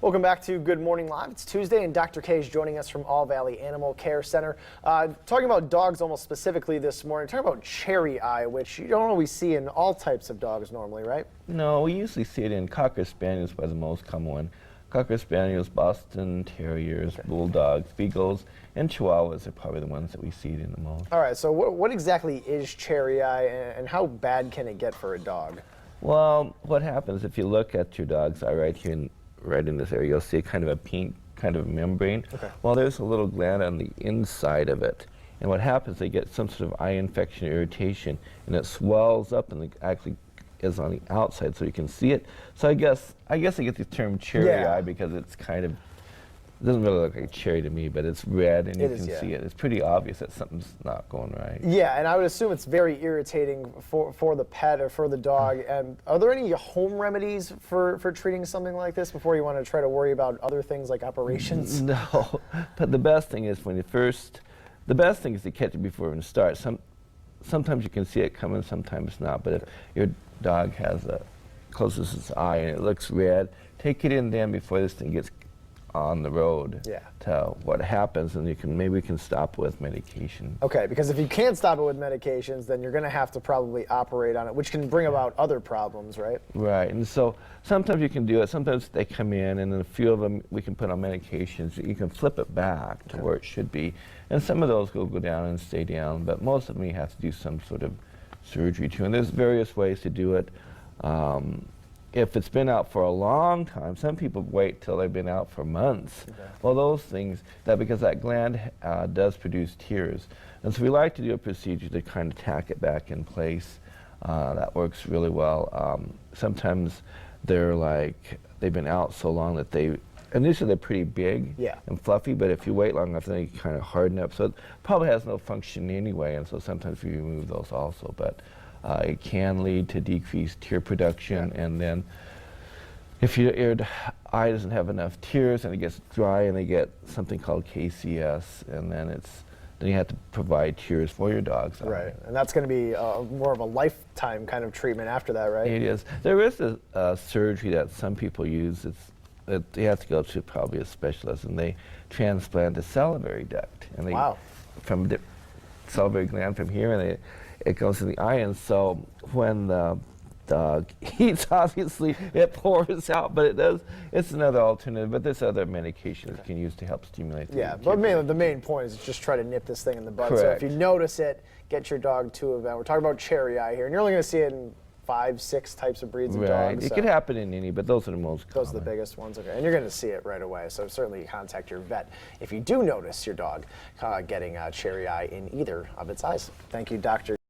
Welcome back to Good Morning Live. It's Tuesday and Dr. K is joining us from All Valley Animal Care Center. Talking about dogs almost specifically this morning, talking about cherry eye, which you don't always see in all types of dogs normally, right? No, we usually see it in Cocker Spaniels, by the most common one. Cocker Spaniels, Boston Terriers, Bulldogs, Beagles, and Chihuahuas are probably the ones that we see it in the most. All right, so what exactly is cherry eye and how bad can it get for a dog? Well, what happens if you look at your dog's eye right in this area, you'll see kind of a pink kind of membrane. Okay. Well, there's a little gland on the inside of it. And what happens, they get some sort of eye infection or irritation, and it swells up and it actually is on the outside so you can see it. So I guess I get the term cherry eye because it's kind of, it doesn't really look like cherry to me, but it's red and you can see it. It's pretty obvious that something's not going right. Yeah, and I would assume it's very irritating for the pet or for the dog. And are there any home remedies for treating something like this before you want to try to worry about other things like operations? No, but the best thing is the best thing is to catch it before it even starts. Sometimes you can see it coming, sometimes not. But if your dog has closes its eye and it looks red, take it in then before this thing gets on the road to what happens, and maybe we can stop with medication. Okay, because if you can't stop it with medications, then you're going to have to probably operate on it, which can bring about other problems, right? Right, and so sometimes you can do it. Sometimes they come in, and then a few of them we can put on medications. You can flip it back to where it should be, and some of those will go down and stay down, but most of them you have to do some sort of surgery to, and there's various ways to do it. If it's been out for a long time, some people wait till they've been out for months. Well, those things, because that gland does produce tears. And so we like to do a procedure to kind of tack it back in place. That works really well. Sometimes they've been out so long that initially they're pretty big and fluffy, but if you wait long enough, then they kind of harden up. So it probably has no function anyway, and so sometimes we remove those also. But it can lead to decreased tear production, and then if your eye doesn't have enough tears and it gets dry and they get something called KCS, and then you have to provide tears for your dog's eye. Right, and that's going to be more of a lifetime kind of treatment after that, right? It is. There is a surgery that some people use. They have to go to probably a specialist, and they transplant a salivary duct, and from the salivary gland from here, and it goes in the eye, and so when the dog eats, obviously it pours out, but it's another alternative, but there's other medications you can use to help stimulate the but mainly the main point is just try to nip this thing in the bud. Correct. So if you notice it, get your dog to a vet. We're talking about cherry eye here, and you're only going to see it in 5, 6 types of breeds of dogs. It could happen in any, but those are the most common. Those are the biggest ones, okay. And you're going to see it right away, so certainly contact your vet if you do notice your dog getting cherry eye in either of its eyes. Thank you, Dr.